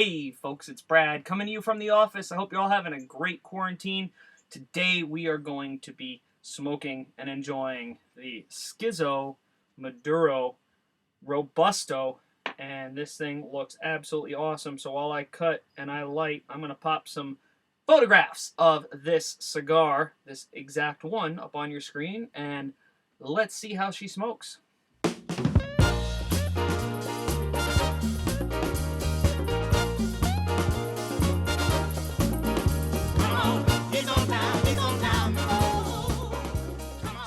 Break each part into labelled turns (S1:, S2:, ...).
S1: Hey folks, it's Brad coming to you from the office. I hope you're all having a great quarantine. Today we are going to be smoking and enjoying the Schizo Maduro Robusto, and this thing looks absolutely awesome. So while I cut and I light, I'm going to pop some photographs of this cigar, this exact one, up on your screen, and let's see how she smokes.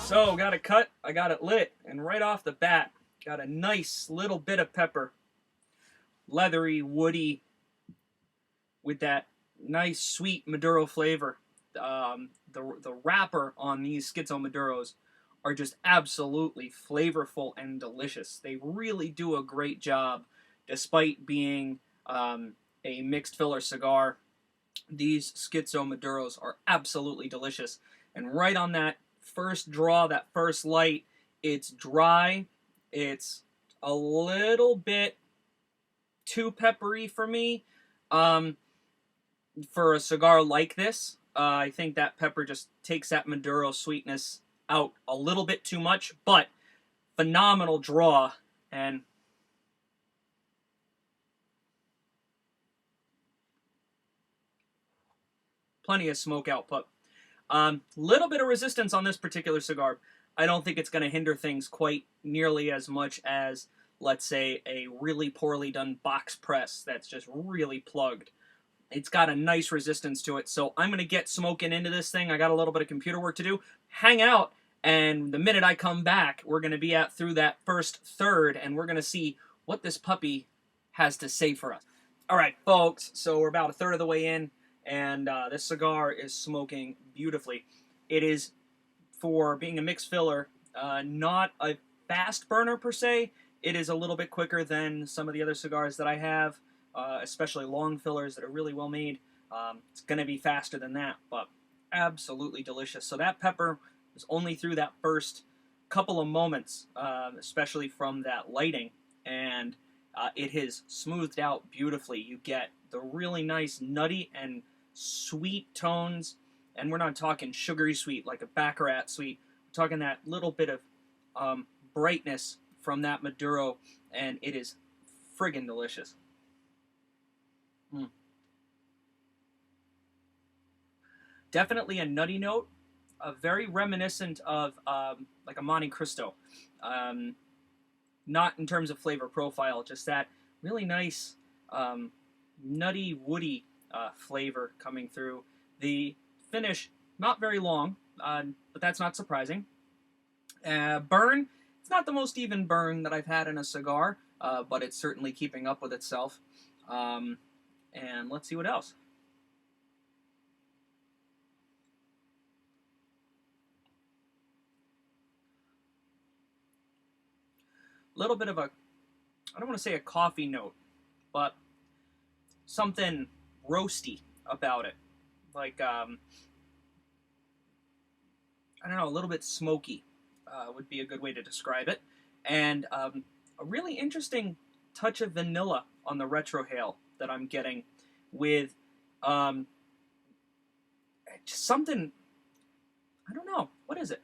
S1: So, got it cut, I got it lit, and right off the bat, got a nice little bit of pepper. Leathery, woody, with that nice sweet Maduro flavor. The wrapper on these Schizo Maduros are just absolutely flavorful and delicious. They really do a great job, despite being a mixed filler cigar. These Schizo Maduros are absolutely delicious. And right on that first draw, that first light, it's dry. It's a little bit too peppery for me. For a cigar like this, I think that pepper just takes that Maduro sweetness out a little bit too much, but phenomenal draw, and plenty of smoke output. Little bit of resistance on this particular cigar. I don't think it's going to hinder things quite nearly as much as, let's say, a really poorly done box press that's just really plugged. It's got a nice resistance to it, so I'm going to get smoking into this thing. I got a little bit of computer work to do. Hang out, and the minute I come back, we're going to be through that first third, and we're going to see what this puppy has to say for us. All right, folks, so we're about a third of the way in, and this cigar is smoking beautifully. It is, for being a mixed filler, not a fast burner per se. It is a little bit quicker than some of the other cigars that I have, especially long fillers that are really well made. It's going to be faster than that, but absolutely delicious. So that pepper was only through that first couple of moments, especially from that lighting, and it has smoothed out beautifully. You get the really nice nutty and sweet tones, and we're not talking sugary sweet like a Baccarat sweet. We're talking that little bit of brightness from that Maduro, and it is friggin' delicious. Definitely a nutty note, very reminiscent of like a Monte Cristo. Not in terms of flavor profile, just that really nice nutty, woody flavor coming through. The finish, not very long, but that's not surprising. Burn, it's not the most even burn that I've had in a cigar, but it's certainly keeping up with itself. And let's see what else. A little bit of a, I don't want to say a coffee note, but something roasty about it. Like, I don't know, a little bit smoky would be a good way to describe it. And a really interesting touch of vanilla on the retrohale that I'm getting with just something, I don't know, what is it?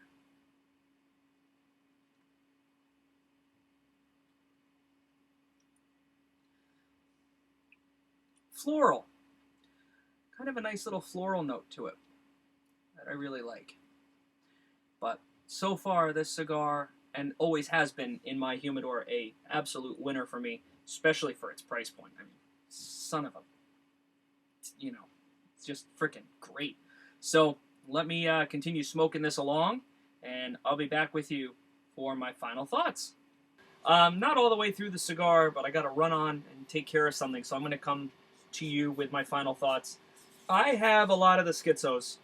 S1: Floral. Kind of a nice little floral note to it that I really like. But so far, this cigar, and always has been in my humidor, a absolute winner for me, especially for its price point. I mean, son of a, it's just freaking great. So let me continue smoking this along, and I'll be back with you for my final thoughts. Not all the way through the cigar, but I got to run on and take care of something, so I'm going to come to you with my final thoughts. I have a lot of the Schizos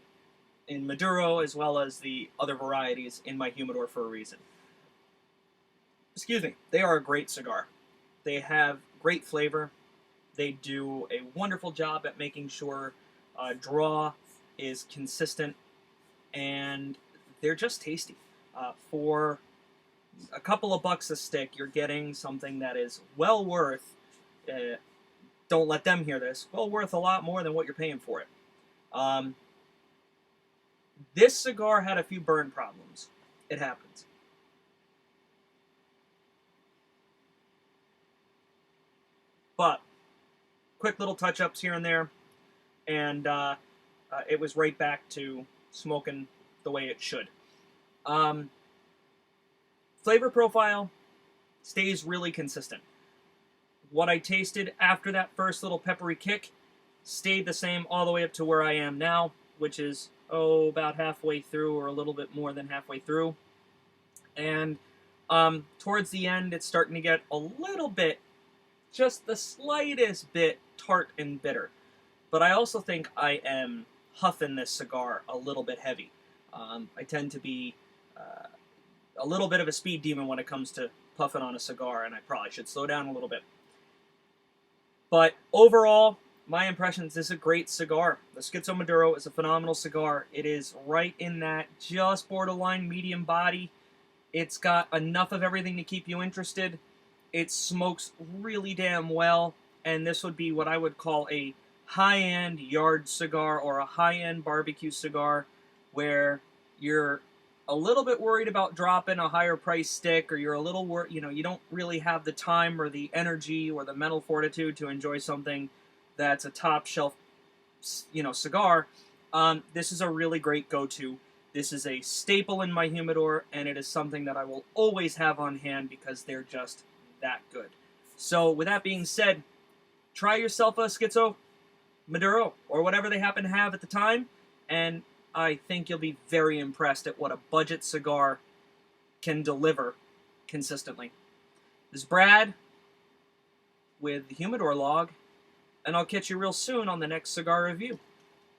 S1: in Maduro as well as the other varieties in my humidor for a reason. Excuse me. They are a great cigar. They have great flavor. They do a wonderful job at making sure draw is consistent, and they're just tasty. For a couple of bucks a stick, you're getting something that is well worth don't let them hear this, well worth a lot more than what you're paying for it. This cigar had a few burn problems. It happens. But quick little touch-ups here and there, and it was right back to smoking the way it should. Flavor profile stays really consistent. What I tasted after that first little peppery kick stayed the same all the way up to where I am now, which is, about halfway through or a little bit more than halfway through. And towards the end, it's starting to get a little bit, just the slightest bit, tart and bitter. But I also think I am huffing this cigar a little bit heavy. I tend to be a little bit of a speed demon when it comes to puffing on a cigar, and I probably should slow down a little bit. But overall, my impressions, this is a great cigar. The Schizo Maduro is a phenomenal cigar. It is right in that just borderline medium body. It's got enough of everything to keep you interested. It smokes really damn well, and this would be what I would call a high-end yard cigar or a high-end barbecue cigar where you're a little bit worried about dropping a higher price stick, or you're a little worried, you don't really have the time or the energy or the mental fortitude to enjoy something that's a top shelf, cigar. This is a really great go-to. This is a staple in my humidor, and it is something that I will always have on hand because they're just that good. So with that being said, try yourself a Schizo Maduro or whatever they happen to have at the time, and I think you'll be very impressed at what a budget cigar can deliver consistently. This is Brad with the Humidor Log, and I'll catch you real soon on the next cigar review.